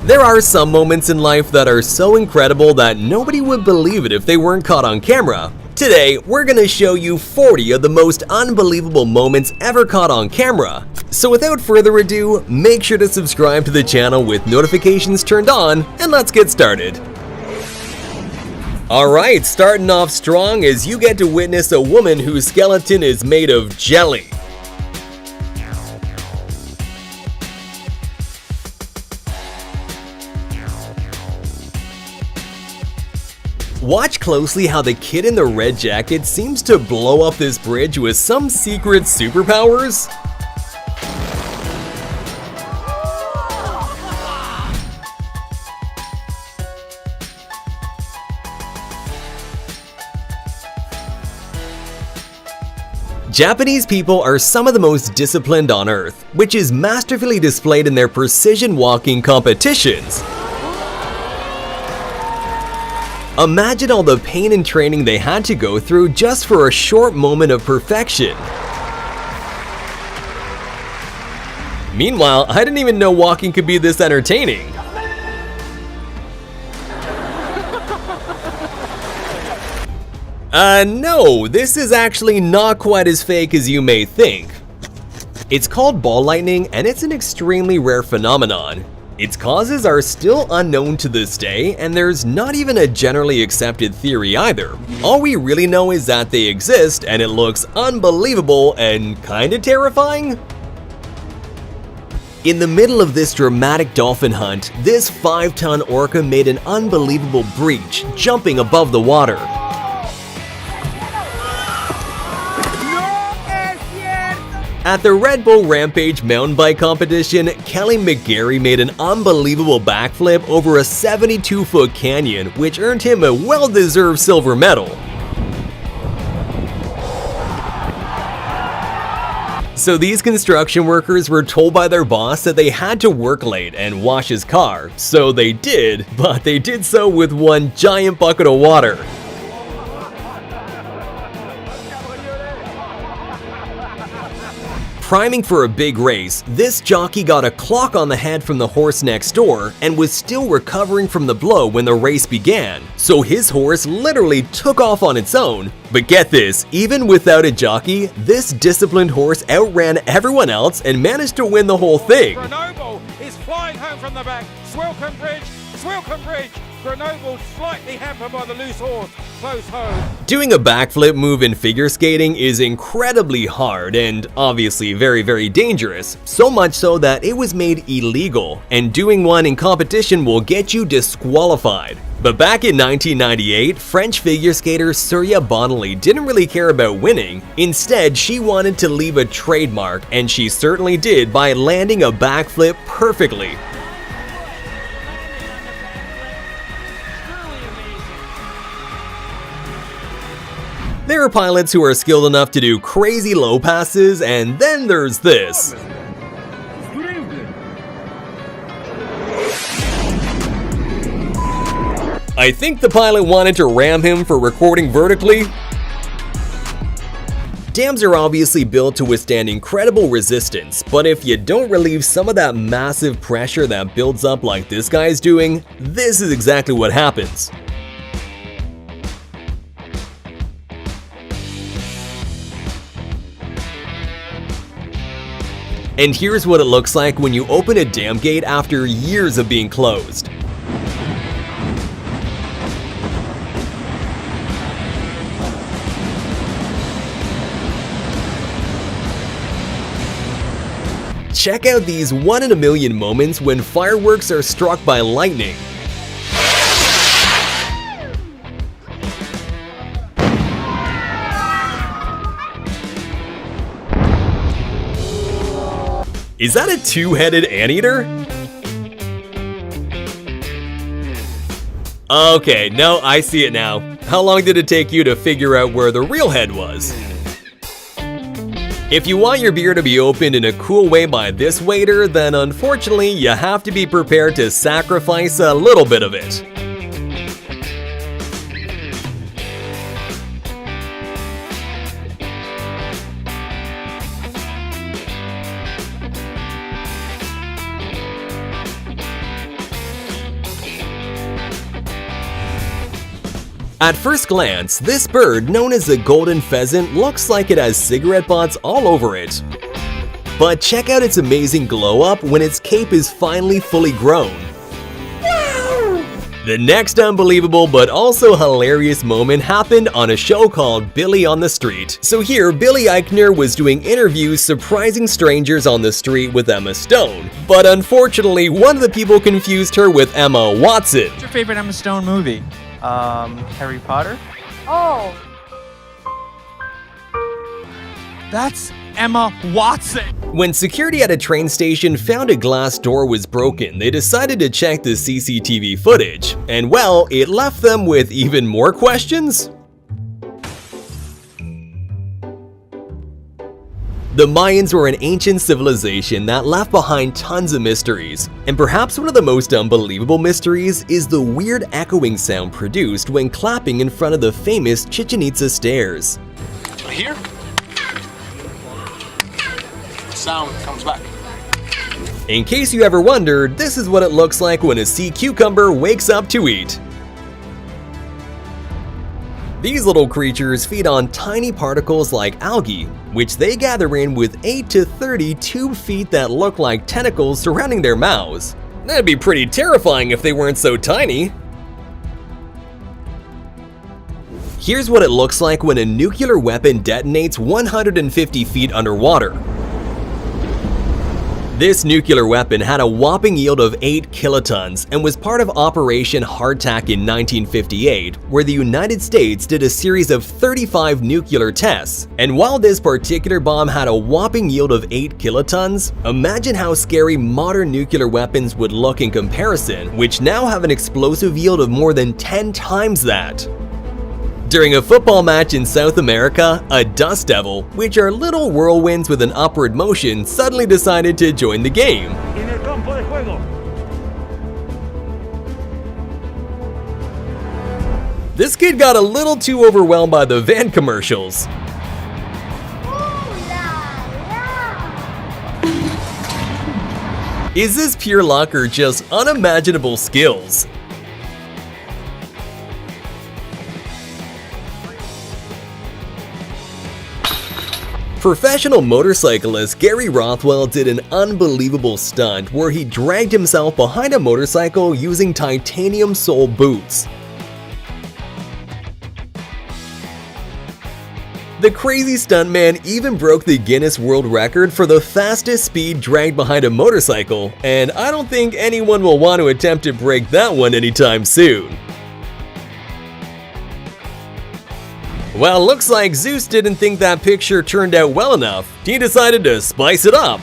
There are some moments in life that are so incredible that nobody would believe it if they weren't caught on camera. Today, we're gonna show you 40 of the most unbelievable moments ever caught on camera. So without further ado, make sure to subscribe to the channel with notifications turned on, and let's get started. Alright, starting off strong as you get to witness a woman whose skeleton is made of jelly. Watch closely how the kid in the red jacket seems to blow up this bridge with some secret superpowers. Japanese people are some of the most disciplined on earth, which is masterfully displayed in their precision walking competitions. Imagine all the pain and training they had to go through just for a short moment of perfection. Meanwhile, I didn't even know walking could be this entertaining. No, this is actually not quite as fake as you may think. It's called ball lightning, and it's an extremely rare phenomenon. Its causes are still unknown to this day, and there's not even a generally accepted theory either. All we really know is that they exist, and it looks unbelievable and kinda terrifying. In the middle of this dramatic dolphin hunt, this 5-ton orca made an unbelievable breach, jumping above the water. At the Red Bull Rampage mountain bike competition, Kelly McGarry made an unbelievable backflip over a 72-foot canyon, which earned him a well-deserved silver medal. So these construction workers were told by their boss that they had to work late and wash his car, so they did, but they did so with one giant bucket of water. Priming for a big race, this jockey got a clock on the head from the horse next door and was still recovering from the blow when the race began, so his horse literally took off on its own. But get this, even without a jockey, this disciplined horse outran everyone else and managed to win the whole thing. Grenoble is flying home from the back. Swilcombe Bridge, Swilcombe Bridge. Grenoble slightly hampered by the loose horse. Close home. Doing a backflip move in figure skating is incredibly hard and obviously very dangerous, so much so that it was made illegal, and doing one in competition will get you disqualified. But back in 1998, French figure skater Surya Bonelli didn't really care about winning. Instead, she wanted to leave a trademark, and she certainly did by landing a backflip perfectly. There are pilots who are skilled enough to do crazy low passes, and then there's this. I think the pilot wanted to ram him for recording vertically. Dams are obviously built to withstand incredible resistance, but if you don't relieve some of that massive pressure that builds up like this guy's doing, this is exactly what happens. And here's what it looks like when you open a dam gate after years of being closed. Check out these 1 in a million moments when fireworks are struck by lightning. Is that a two-headed anteater? Okay, no, I see it now. How long did it take you to figure out where the real head was? If you want your beer to be opened in a cool way by this waiter, then unfortunately you have to be prepared to sacrifice a little bit of it. At first glance, this bird, known as the golden pheasant, looks like it has cigarette butts all over it. But check out its amazing glow up when its cape is finally fully grown. The next unbelievable but also hilarious moment happened on a show called Billy on the Street. So here, Billy Eichner was doing interviews surprising strangers on the street with Emma Stone. But unfortunately, one of the people confused her with Emma Watson. What's your favorite Emma Stone movie? Harry Potter? Oh. That's Emma Watson! When security at a train station found a glass door was broken, they decided to check the CCTV footage. And well, it left them with even more questions. The Mayans were an ancient civilization that left behind tons of mysteries, and perhaps one of the most unbelievable mysteries is the weird echoing sound produced when clapping in front of the famous Chichen Itza stairs. Here, sound comes back. In case you ever wondered, this is what it looks like when a sea cucumber wakes up to eat. These little creatures feed on tiny particles like algae, which they gather in with 8 to 30 tube feet that look like tentacles surrounding their mouths. That'd be pretty terrifying if they weren't so tiny. Here's what it looks like when a nuclear weapon detonates 150 feet underwater. This nuclear weapon had a whopping yield of 8 kilotons and was part of Operation Hardtack in 1958, where the United States did a series of 35 nuclear tests. And while this particular bomb had a whopping yield of 8 kilotons, imagine how scary modern nuclear weapons would look in comparison, which now have an explosive yield of more than 10 times that. During a football match in South America, a dust devil, which are little whirlwinds with an upward motion, suddenly decided to join the game. This kid got a little too overwhelmed by the van commercials. Is this pure luck or just unimaginable skills? Professional motorcyclist Gary Rothwell did an unbelievable stunt where he dragged himself behind a motorcycle using titanium sole boots. The crazy stuntman even broke the Guinness World Record for the fastest speed dragged behind a motorcycle, and I don't think anyone will want to attempt to break that one anytime soon. Well, looks like Zeus didn't think that picture turned out well enough. He decided to spice it up.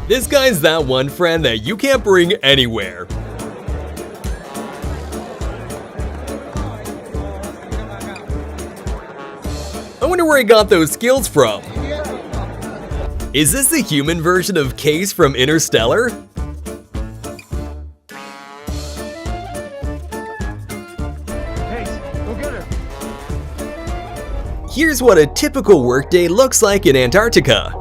This guy's that one friend that you can't bring anywhere. I wonder where he got those skills from. Is this the human version of Case from Interstellar? Here's what a typical workday looks like in Antarctica.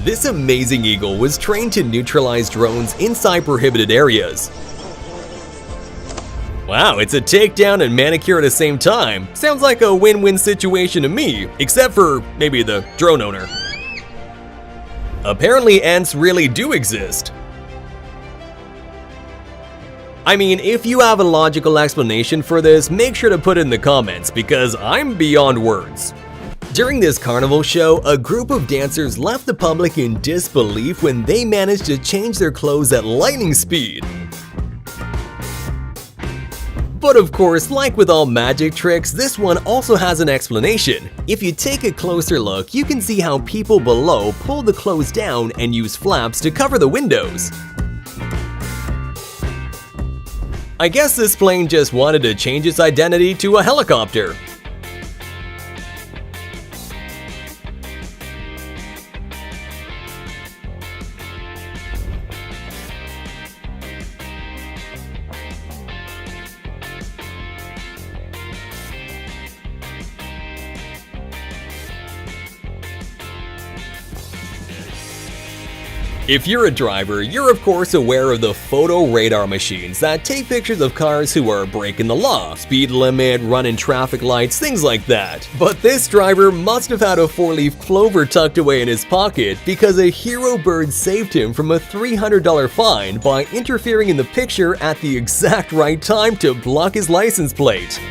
This amazing eagle was trained to neutralize drones inside prohibited areas. Wow, it's a takedown and manicure at the same time. Sounds like a win-win situation to me, except for maybe the drone owner. Apparently ants really do exist. I mean, if you have a logical explanation for this, make sure to put it in the comments because I'm beyond words. During this carnival show, a group of dancers left the public in disbelief when they managed to change their clothes at lightning speed. But of course, like with all magic tricks, this one also has an explanation. If you take a closer look, you can see how people below pull the clothes down and use flaps to cover the windows. I guess this plane just wanted to change its identity to a helicopter. If you're a driver, you're of course aware of the photo radar machines that take pictures of cars who are breaking the law, speed limit, running traffic lights, things like that. But this driver must have had a 4-leaf clover tucked away in his pocket because a hero bird saved him from a $300 fine by interfering in the picture at the exact right time to block his license plate.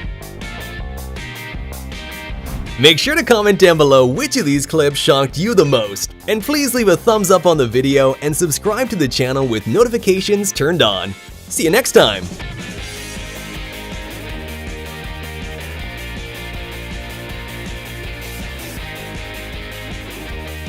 Make sure to comment down below which of these clips shocked you the most, and please leave a thumbs up on the video and subscribe to the channel with notifications turned on. See you next time!